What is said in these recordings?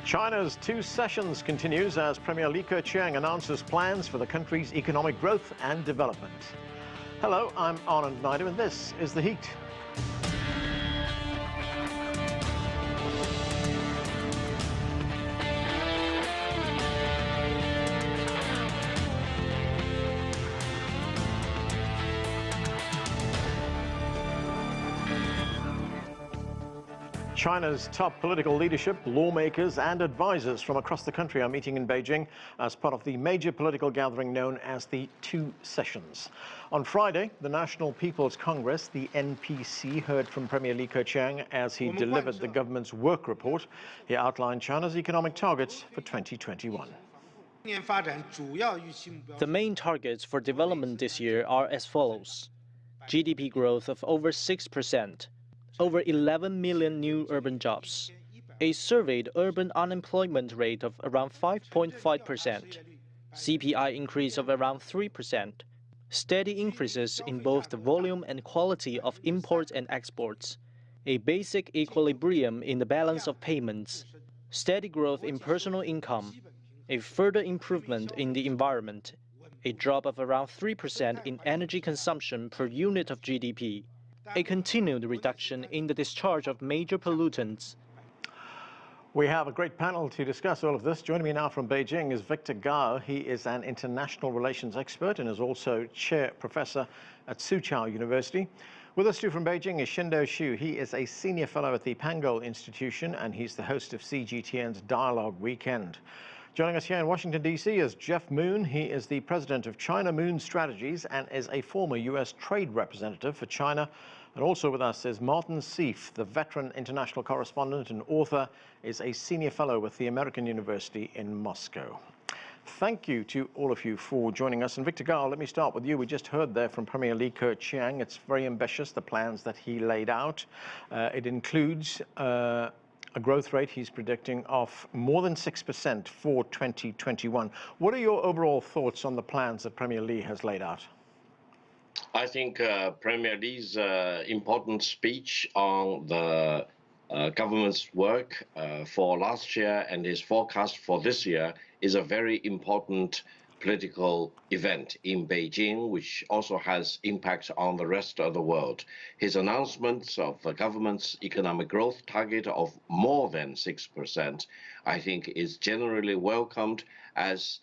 China's two sessions continues as Premier Li Keqiang announces plans for the country's economic growth and development. Hello, I'm Anand Naidu and this is The Heat. China's top political leadership, lawmakers and advisors from across the country are meeting in Beijing as part of the major political gathering known as the Two Sessions. On Friday, the National People's Congress, the NPC, heard from Premier Li Keqiang as he delivered the government's work report. He outlined China's economic targets for 2021. The main targets for development this year are as follows: GDP growth of over 6%, over 11 million new urban jobs, a surveyed urban unemployment rate of around 5.5%, CPI increase of around 3%, steady increases in both the volume and quality of imports and exports, a basic equilibrium in the balance of payments, steady growth in personal income, a further improvement in the environment, a drop of around 3% in energy consumption per unit of GDP, a continued reduction in the discharge of major pollutants. We have a great panel to discuss all of this. Joining me now from Beijing is Victor Gao. He is an international relations expert and is also chair professor at Soochow University. With us too from Beijing is Qinduo Xu. He is a senior fellow at the Pangoal Institution and he's the host of CGTN's Dialogue Weekend. Joining us here in Washington, D.C. is Jeff Moon. He is the president of China Moon Strategies and is a former U.S. trade representative for China. And also with us is Martin Sieff, the veteran international correspondent and author, is a senior fellow with the American University in Moscow. Thank you to all of you for joining us. And Victor Gao, let me start with you. We just heard there from Premier Li Keqiang. It's very ambitious, the plans that he laid out. It includes a growth rate he's predicting of more than 6% for 2021. What are your overall thoughts on the plans that Premier Li has laid out? I think Premier Li's important speech on the government's work for last year and his forecast for this year is a very important political event in Beijing, which also has impact on the rest of the world. His announcements of the government's economic growth target of more than 6%, I think, is generally welcomed as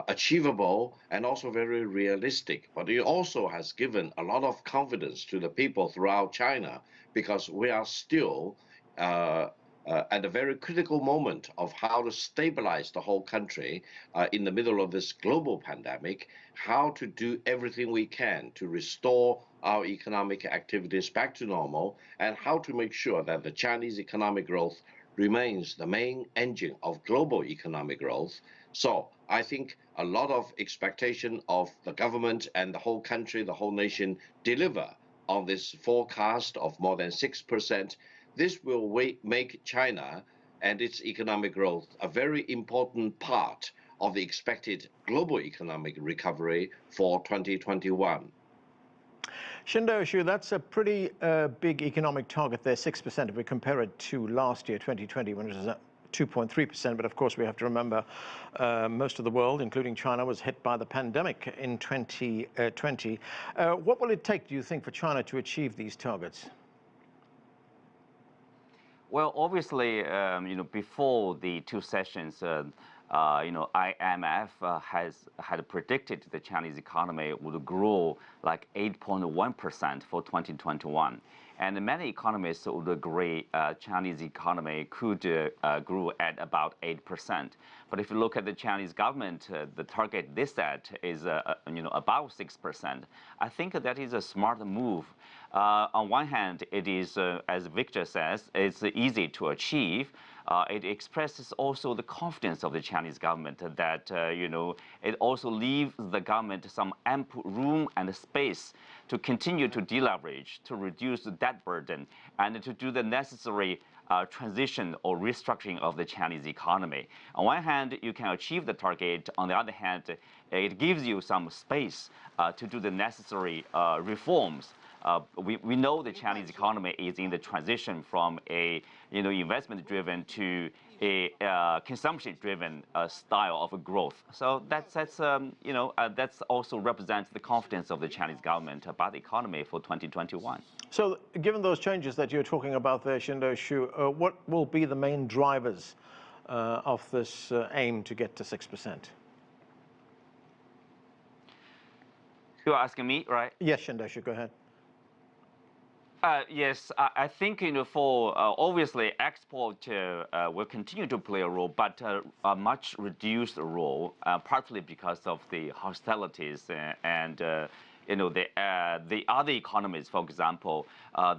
achievable and also very realistic. But it also has given a lot of confidence to the people throughout China because we are still at a very critical moment of how to stabilize the whole country in the middle of this global pandemic, how to do everything we can to restore our economic activities back to normal, and how to make sure that the Chinese economic growth remains the main engine of global economic growth. So I think a lot of expectation of the government and the whole country, the whole nation, deliver on this forecast of more than 6%. This will make China and its economic growth a very important part of the expected global economic recovery for 2021. Qinduo Xu, that's a pretty big economic target there, 6% if we compare it to last year, 2020, when it was 2.3%. But of course, we have to remember most of the world, including China, was hit by the pandemic in 2020. What will it take, do you think, for China to achieve these targets? Well, obviously, before the two sessions, IMF had predicted the Chinese economy would grow like 8.1% for 2021. And many economists would agree Chinese economy could grow at about 8%. But if you look at the Chinese government, the target they set is about 6%. I think that is a smart move. On one hand, it is, as Victor says, it's easy to achieve. It expresses also the confidence of the Chinese government that, it also leaves the government some ample room and space to continue to deleverage, to reduce the debt burden, and to do the necessary transition or restructuring of the Chinese economy. On one hand, you can achieve the target. On the other hand, it gives you some space to do the necessary reforms we know the Chinese economy is in the transition from a investment-driven to a consumption-driven style of growth. So that's also represents the confidence of the Chinese government about the economy for 2021. So, given those changes that you're talking about there, Qinduo, what will be the main drivers of this aim to get to 6%? You're asking me, right? Yes, Qinduo, go ahead. Yes, I think for obviously export will continue to play a role, but a much reduced role, partly because of the hostilities and the other economies, for example,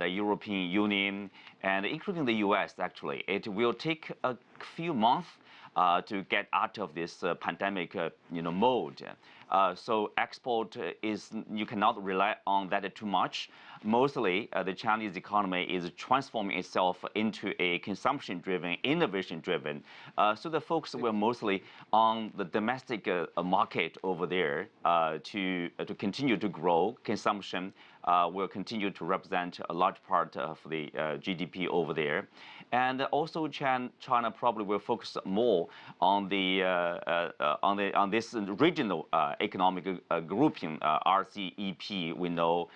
the European Union and including the U.S. Actually, it will take a few months to get out of this pandemic mode. So export you cannot rely on that too much. Mostly, the Chinese economy is transforming itself into a consumption-driven, innovation-driven. So the focus will mostly on the domestic market over there to continue to grow. Consumption will continue to represent a large part of the GDP over there. And also, China probably will focus more on this regional economic grouping, RCEP. We know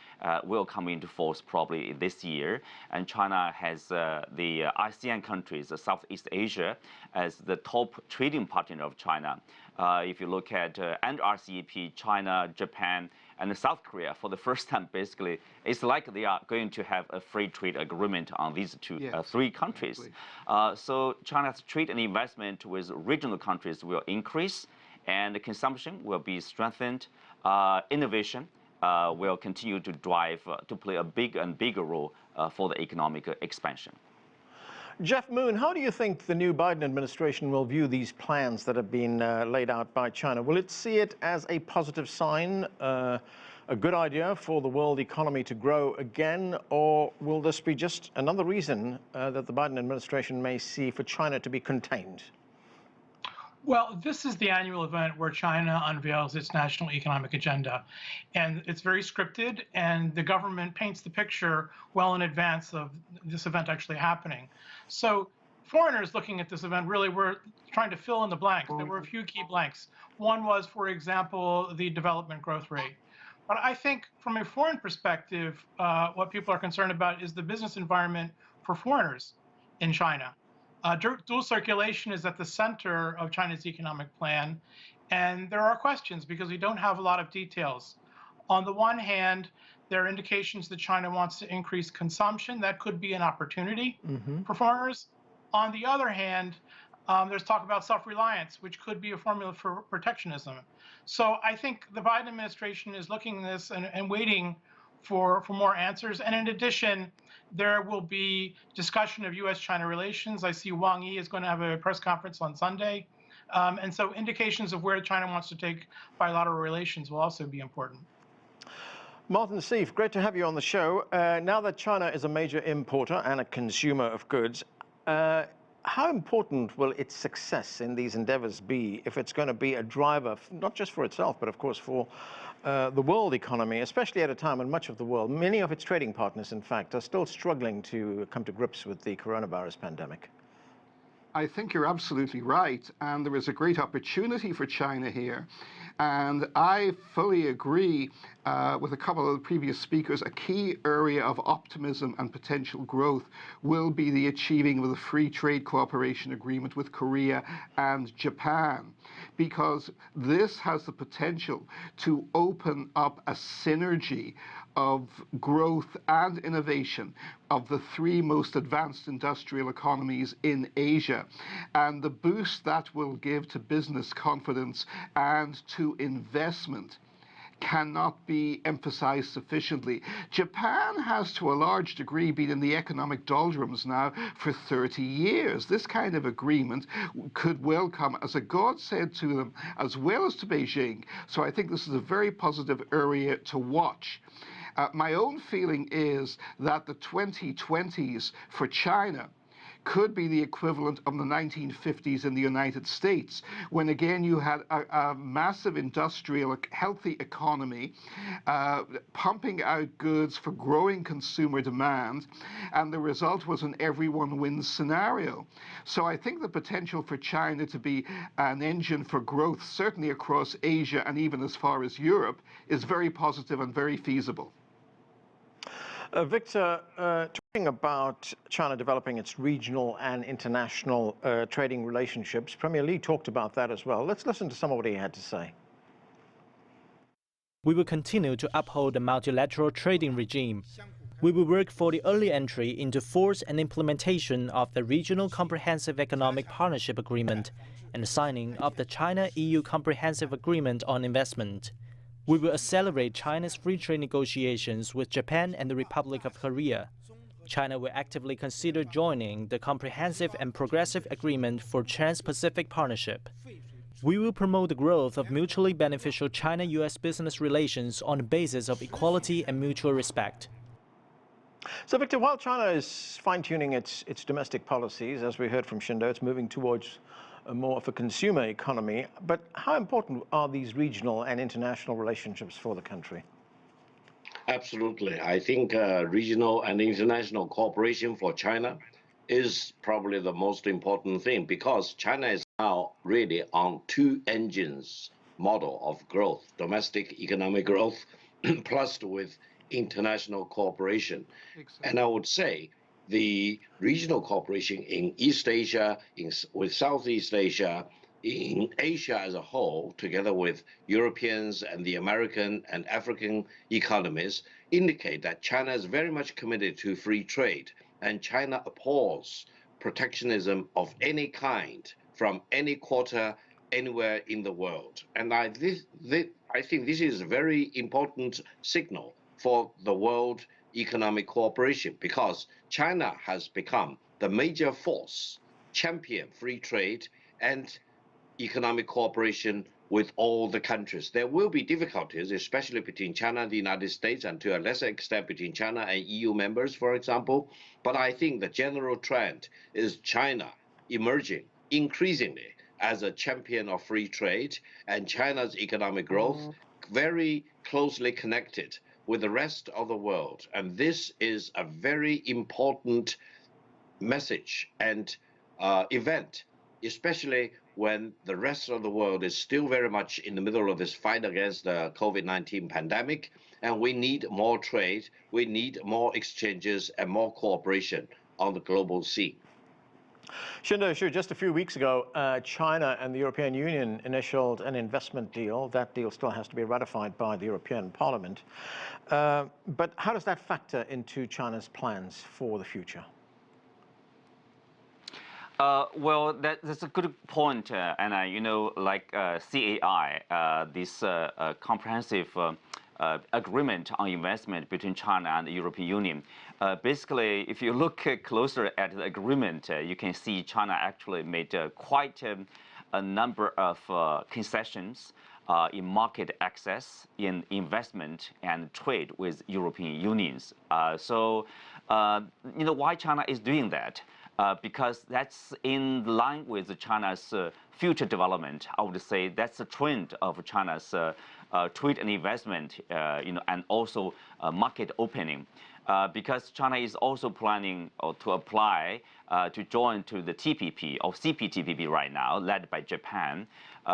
will come into force probably this year. And China has the ASEAN countries, Southeast Asia, as the top trading partner of China. If you look at and RCEP, China, Japan, and South Korea, for the first time, basically, it's like they are going to have a free trade agreement on these three countries. So China's trade and investment with regional countries will increase, and the consumption will be strengthened. Innovation will continue to drive, to play a big and bigger role for the economic expansion. Jeff Moon, how do you think the new Biden administration will view these plans that have been laid out by China? Will it see it as a positive sign, a good idea for the world economy to grow again, or will this be just another reason that the Biden administration may see for China to be contained? Well, this is the annual event where China unveils its national economic agenda. And it's very scripted, and the government paints the picture well in advance of this event actually happening. So foreigners looking at this event really were trying to fill in the blanks. There were a few key blanks. One was, for example, the development growth rate. But I think from a foreign perspective, what people are concerned about is the business environment for foreigners in China. Dual circulation is at the center of China's economic plan, and there are questions because we don't have a lot of details. On the one hand, there are indications that China wants to increase consumption. That could be an opportunity for foreigners. On the other hand, there's talk about self-reliance, which could be a formula for protectionism. So I think the Biden administration is looking at this and waiting for more answers. And in addition, there will be discussion of U.S.-China relations. I see Wang Yi is going to have a press conference on Sunday. And so indications of where China wants to take bilateral relations will also be important. Martin Sieff, great to have you on the show. Now that China is a major importer and a consumer of goods, how important will its success in these endeavors be if it's going to be a driver, not just for itself, but of course for the world economy, especially at a time when much of the world, many of its trading partners, in fact, are still struggling to come to grips with the coronavirus pandemic? I think you're absolutely right, and there is a great opportunity for China here. And I fully agree with a couple of the previous speakers. A key area of optimism and potential growth will be the achieving of the free trade cooperation agreement with Korea and Japan, because this has the potential to open up a synergy of growth and innovation of the three most advanced industrial economies in Asia, and the boost that will give to business confidence and to investment cannot be emphasized sufficiently. Japan has, to a large degree, been in the economic doldrums now for 30 years. This kind of agreement could well come as a godsend to them, as well as to Beijing. So I think this is a very positive area to watch. My own feeling is that the 2020s for China could be the equivalent of the 1950s in the United States, when again you had a massive industrial, healthy economy, pumping out goods for growing consumer demand, and the result was an everyone wins scenario. So I think the potential for China to be an engine for growth, certainly across Asia and even as far as Europe, is very positive and very feasible. Victor, talking about China developing its regional and international trading relationships, Premier Li talked about that as well. Let's listen to some of what he had to say. We will continue to uphold the multilateral trading regime. We will work for the early entry into force and implementation of the Regional Comprehensive Economic Partnership Agreement and the signing of the China-EU Comprehensive Agreement on Investment. We will accelerate China's free trade negotiations with Japan and the Republic of Korea. China will actively consider joining the Comprehensive and Progressive Agreement for Trans-Pacific Partnership. We will promote the growth of mutually beneficial China-US business relations on the basis of equality and mutual respect. So, Victor, while China is fine-tuning its domestic policies, as we heard from Qinduo, it's moving towards more of a consumer economy. But how important are these regional and international relationships for the country? Absolutely. I think regional and international cooperation for China is probably the most important thing, because China is now really on two engines model of growth, domestic economic growth, plus with international cooperation. Exactly. And I would say the regional cooperation in East Asia, with Southeast Asia, in Asia as a whole, together with Europeans and the American and African economies, indicate that China is very much committed to free trade, and China abhors protectionism of any kind from any quarter anywhere in the world. And I think this is a very important signal for the world economic cooperation, because China has become the major force, champion free trade and economic cooperation with all the countries. There will be difficulties, especially between China and the United States, and to a lesser extent between China and EU members, for example. But I think the general trend is China emerging increasingly as a champion of free trade, and China's economic growth very closely connected with the rest of the world. And this is a very important message and event, especially when the rest of the world is still very much in the middle of this fight against the COVID-19 pandemic. And we need more trade, we need more exchanges and more cooperation on the global scene. Qinduo, sure, just a few weeks ago, China and the European Union initialed an investment deal. That deal still has to be ratified by the European Parliament. But how does that factor into China's plans for the future? Well, that's a good point, Anna. You know, like CAI, this comprehensive agreement on investment between China and the European Union. Basically, if you look closer at the agreement, you can see China actually made quite a number of concessions in market access, in investment and trade with European unions. So, you know, why China is doing that? Because that's in line with China's future development. I would say that's the trend of China's trade and investment, you know, and also market opening. Because China is also planning to apply to join to the TPP or CPTPP right now, led by Japan,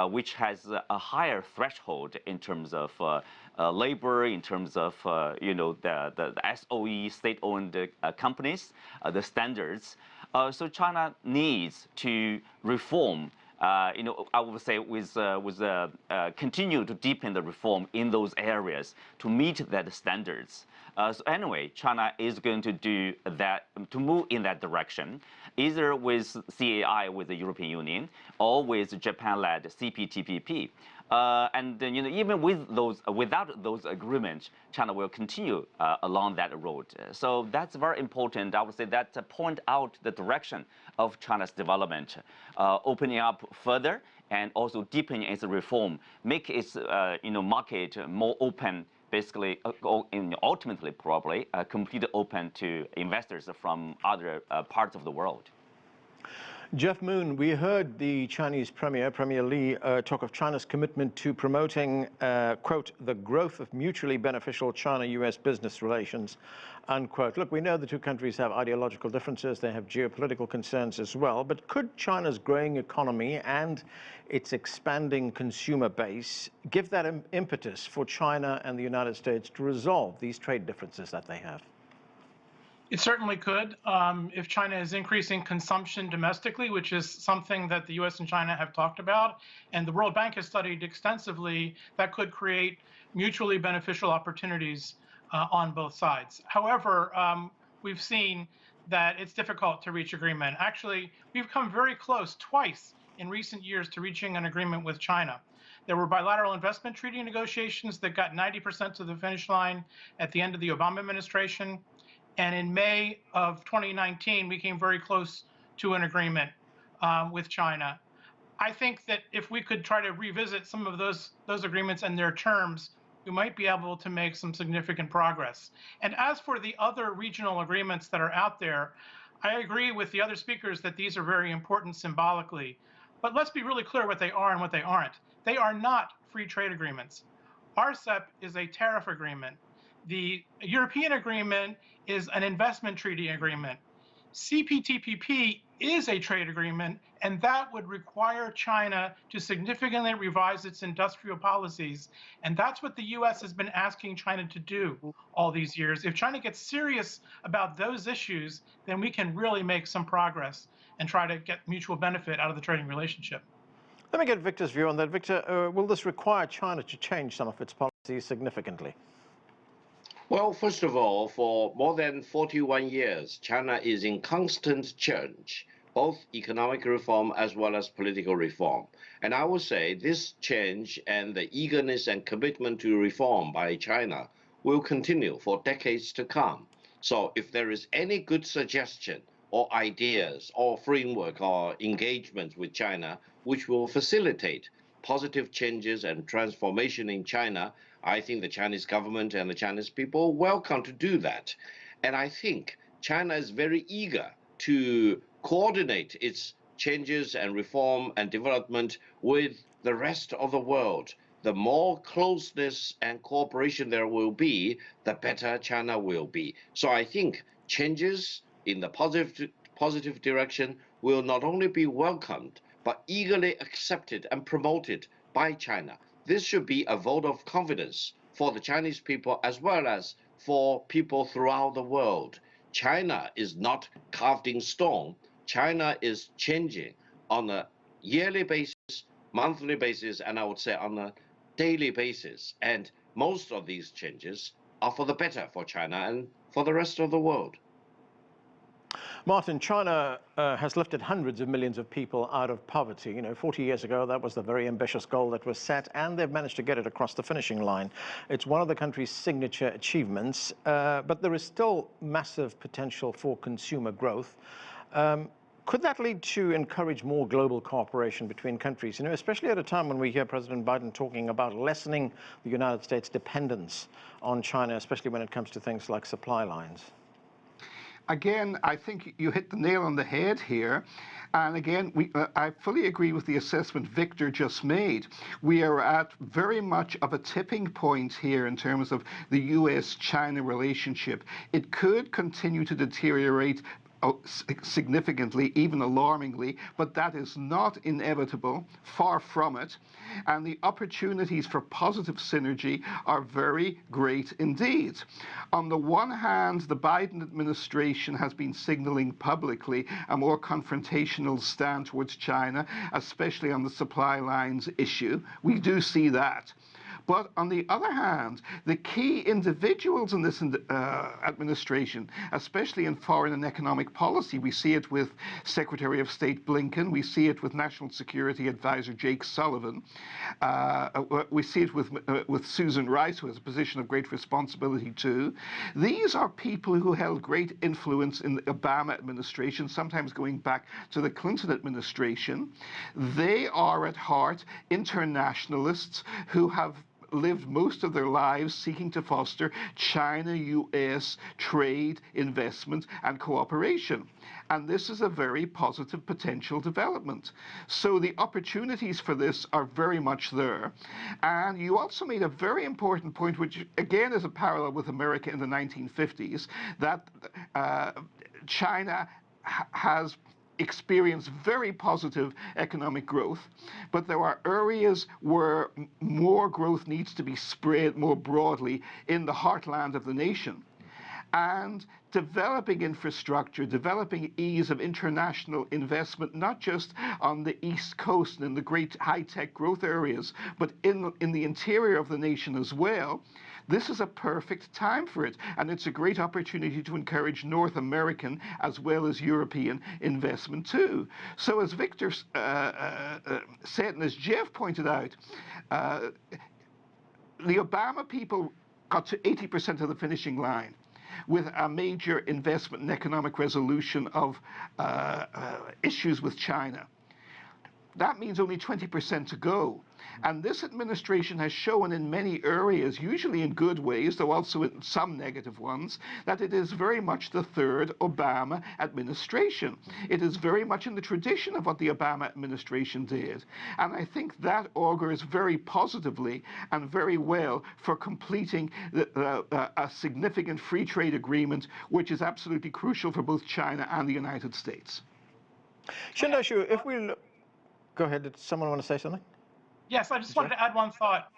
which has a higher threshold in terms of labor, in terms of you know, the SOE, state-owned companies, the standards. So China needs to reform. You know, I would say continue to deepen the reform in those areas to meet that standards. So anyway, China is going to do that, to move in that direction, either with CAI with the European Union or with Japan-led CPTPP. And you know, even with those, without those agreements, China will continue along that road. So that's very important. I would say that point out the direction of China's development, opening up further and also deepening its reform, make its you know, market more open. Basically, ultimately, probably completely open to investors from other parts of the world. Jeff Moon, we heard the Chinese Premier Li, talk of China's commitment to promoting, quote, the growth of mutually beneficial China-US business relations, unquote. Look, we know the two countries have ideological differences. They have geopolitical concerns as well. But could China's growing economy and its expanding consumer base give that impetus for China and the United States to resolve these trade differences that they have? It certainly could. If China is increasing consumption domestically, which is something that the US and China have talked about, and the World Bank has studied extensively, that could create mutually beneficial opportunities on both sides. However, we've seen that it's difficult to reach agreement. Actually, we've come very close twice in recent years to reaching an agreement with China. There were bilateral investment treaty negotiations that got 90% to the finish line at the end of the Obama administration. And in May of 2019, we came very close to an agreement with China. I think that if we could try to revisit some of those agreements and their terms, we might be able to make some significant progress. And as for the other regional agreements that are out there, I agree with the other speakers that these are very important symbolically. But let's be really clear what they are and what they aren't. They are not free trade agreements. RCEP is a tariff agreement. The European agreement is an investment treaty agreement. CPTPP is a trade agreement, and that would require China to significantly revise its industrial policies. And that's what the US has been asking China to do all these years. If China gets serious about those issues, then we can really make some progress and try to get mutual benefit out of the trading relationship. Let me get Victor's view on that. Victor, will this require China to change some of its policies significantly? Well, first of all, for more than 41 years, China is in constant change, both economic reform as well as political reform. And I would say this change and the eagerness and commitment to reform by China will continue for decades to come. So if there is any good suggestion or ideas or framework or engagement with China, which will facilitate positive changes and transformation in China, I think the Chinese government and the Chinese people welcome to do that. And I think China is very eager to coordinate its changes and reform and development with the rest of the world. The more closeness and cooperation there will be, the better China will be. So I think changes in the positive direction will not only be welcomed, but eagerly accepted and promoted by China. This should be a vote of confidence for the Chinese people as well as for people throughout the world. China is not carved in stone. China is changing on a yearly basis, monthly basis, and I would say on a daily basis. And most of these changes are for the better for China and for the rest of the world. Martin, China has lifted hundreds of millions of people out of poverty. 40 years ago, that was the very ambitious goal that was set, and they've managed to get it across the finishing line. It's one of the country's signature achievements, but there is still massive potential for consumer growth. Could that lead to encourage more global cooperation between countries, especially at a time when we hear President Biden talking about lessening the United States' dependence on China, especially when it comes to things like supply lines? Again, I think you hit the nail on the head here. And again, I fully agree with the assessment Victor just made. We are at very much of a tipping point here in terms of the US-China relationship. It could continue to deteriorate significantly, even alarmingly, but that is not inevitable, far from it. And the opportunities for positive synergy are very great indeed. On the one hand, the Biden administration has been signaling publicly a more confrontational stand towards China, especially on the supply lines issue. We do see that. But on the other hand, the key individuals in this administration, especially in foreign and economic policy, we see it with Secretary of State Blinken, we see it with National Security Advisor Jake Sullivan, we see it with Susan Rice, who has a position of great responsibility too. These are people who held great influence in the Obama administration, sometimes going back to the Clinton administration. They are at heart internationalists who have lived most of their lives seeking to foster China-US trade, investment, and cooperation. And this is a very positive potential development. So the opportunities for this are very much there. And you also made a very important point, which again is a parallel with America in the 1950s, that China has experienced very positive economic growth, but there are areas where more growth needs to be spread more broadly in the heartland of the nation. And developing infrastructure, developing ease of international investment, not just on the East Coast and in the great high-tech growth areas, but in the interior of the nation as well. This is a perfect time for it, and it's a great opportunity to encourage North American as well as European investment too. So as Victor said, and as Jeff pointed out, the Obama people got to 80% of the finishing line with a major investment and economic resolution of issues with China. That means only 20% to go. And this administration has shown in many areas, usually in good ways, though also in some negative ones, that it is very much the third Obama administration. It is very much in the tradition of what the Obama administration did. And I think that augurs very positively and very well for completing a significant free trade agreement, which is absolutely crucial for both China and the United States. Qinduo, if we look... Go ahead. Did someone want to say something? Yes, I just wanted to add one thought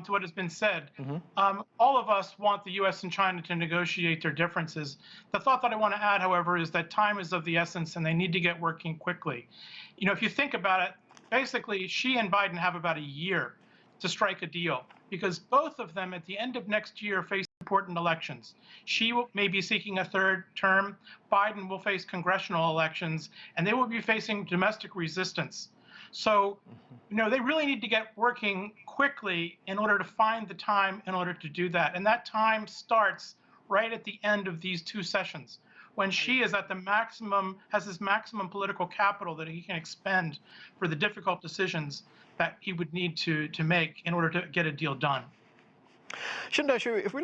to what has been said. All of us want the U.S. and China to negotiate their differences. The thought that I want to add, however, is that time is of the essence and they need to get working quickly. You know, if you think about it, basically Xi and Biden have about a year to strike a deal because both of them at the end of next year face important elections. Xi may be seeking a third term. Biden will face congressional elections and they will be facing domestic resistance. So, you know, they really need to get working quickly in order to find the time in order to do that. And that time starts right at the end of these two sessions, when Xi is at the maximum, has his maximum political capital that he can expend for the difficult decisions that he would need to make in order to get a deal done. Qinduo, if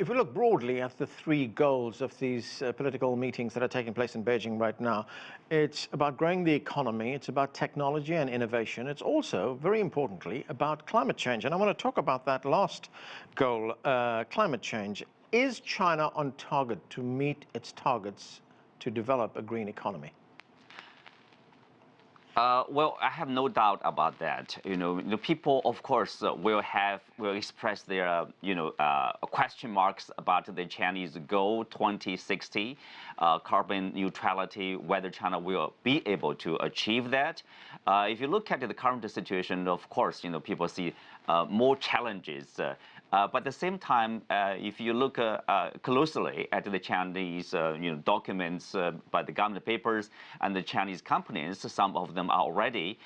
we look broadly at the three goals of these political meetings that are taking place in Beijing right now, it's about growing the economy, it's about technology and innovation, it's also, very importantly, about climate change. And I want to talk about that last goal, climate change. Is China on target to meet its targets to develop a green economy? Well, I have no doubt about that. You know, the people, of course, will express their, question marks about the Chinese goal 2060, carbon neutrality, whether China will be able to achieve that. If you look at the current situation, of course, people see more challenges. But at the same time, if you look closely at the Chinese documents by the government papers and the Chinese companies, some of them are already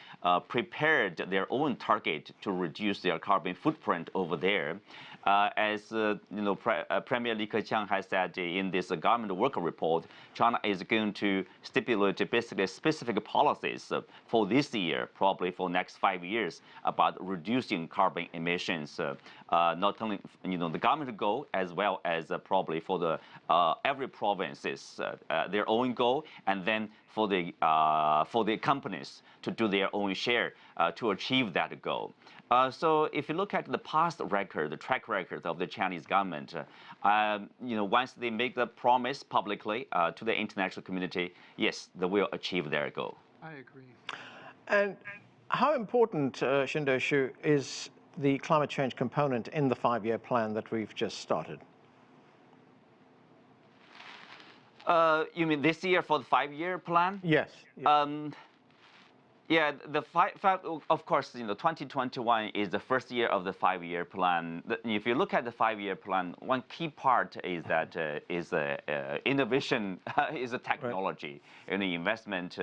prepared their own target to reduce their carbon footprint over there. As Premier Li Keqiang has said in this government worker report, China is going to stipulate basically specific policies for this year, probably for next 5 years, about reducing carbon emissions. Not only the government goal, as well as probably for the every provinces their own goal, and then for the companies to do their own share to achieve that goal. So if you look at the past record, the track record of the Chinese government, once they make the promise publicly to the international community, yes, they will achieve their goal. I agree. And how important, Qinduo, is the climate change component in the 5-year plan that we've just started? You mean this year for the 5-year plan? Yes. Yeah, of course, 2021 is the first year of the 5-year plan. If you look at the 5-year plan, one key part is that innovation is a technology. Right. And the investment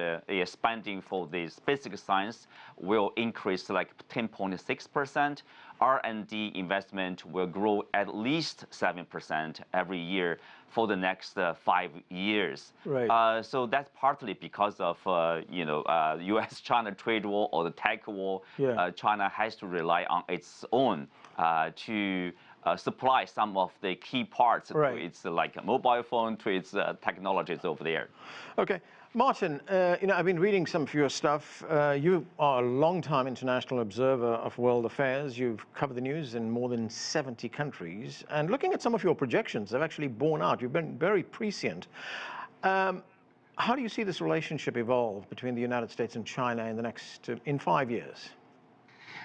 spending for this basic science will increase like 10.6%. R&D investment will grow at least 7% every year for the next 5 years. Right. So that's partly because of U.S.-China trade war or the tech war. Yeah. China has to rely on its own to supply some of the key parts Right. to its like a mobile phone, to its technologies over there. Okay. Martin, I've been reading some of your stuff. You are a long-time international observer of world affairs. You've covered the news in more than 70 countries. And looking at some of your projections, they've actually borne out. You've been very prescient. How do you see this relationship evolve between the United States and China in 5 years?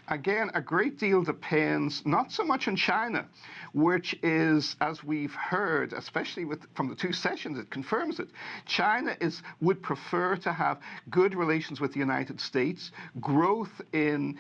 Again, a great deal depends not so much on China, which is, as we've heard, especially from the two sessions, it confirms it. China would prefer to have good relations with the United States, growth in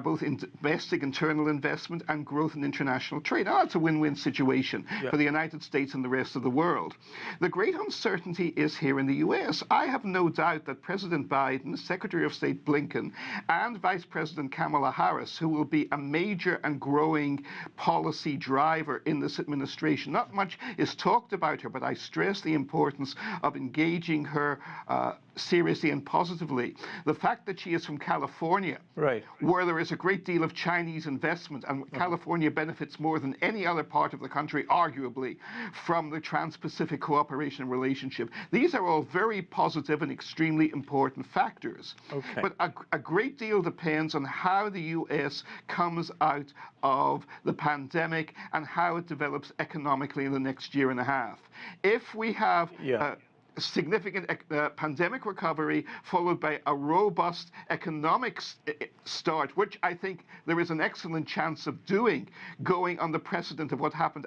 both in domestic internal investment and growth in international trade. Now, that's a win-win situation for the United States and the rest of the world. The great uncertainty is here in the U.S. I have no doubt that President Biden, Secretary of State Blinken, and Vice President Kamala Harris, who will be a major and growing policy driver in this administration. Not much is talked about her, but I stress the importance of engaging her seriously and positively. The fact that she is from California, right, where there is a great deal of Chinese investment, and California benefits more than any other part of the country, arguably, from the Trans-Pacific cooperation relationship. These are all very positive and extremely important factors. Okay. But a great deal depends on how the U.S. comes out of the pandemic and how it develops economically in the next year and a half. If we have significant pandemic recovery followed by a robust economic start, which I think there is an excellent chance of doing, going on the precedent of what happened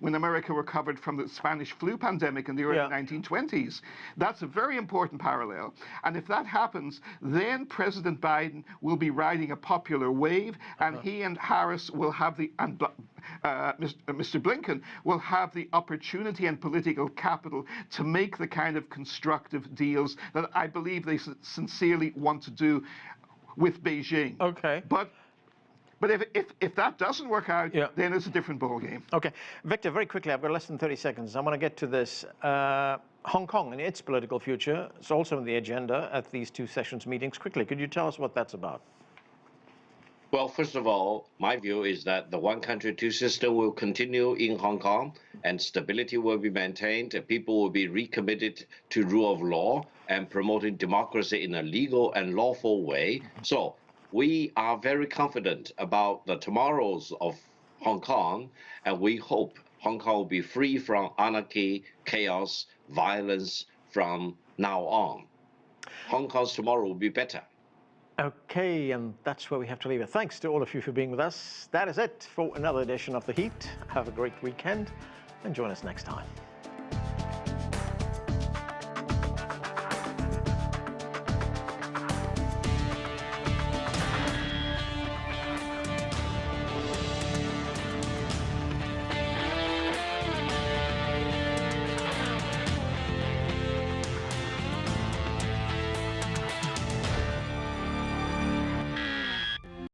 when America recovered from the Spanish flu pandemic in the early 1920s. That's a very important parallel. And if that happens, then President Biden will be riding a popular wave, and he and Harris will have Mr. Blinken will have the opportunity and political capital to make the kind of constructive deals that I believe they sincerely want to do with Beijing. Okay. But if that doesn't work out, then it's a different ballgame. Okay. Victor, very quickly, I've got less than 30 seconds. I want to get to this. Hong Kong and its political future is also on the agenda at these two sessions meetings. Quickly, could you tell us what that's about? Well, first of all, my view is that the one country, two system will continue in Hong Kong and stability will be maintained. People will be recommitted to rule of law and promoting democracy in a legal and lawful way. So we are very confident about the tomorrows of Hong Kong, and we hope Hong Kong will be free from anarchy, chaos, violence from now on. Hong Kong's tomorrow will be better. Okay, and that's where we have to leave it. Thanks to all of you for being with us. That is it for another edition of The Heat. Have a great weekend and join us next time.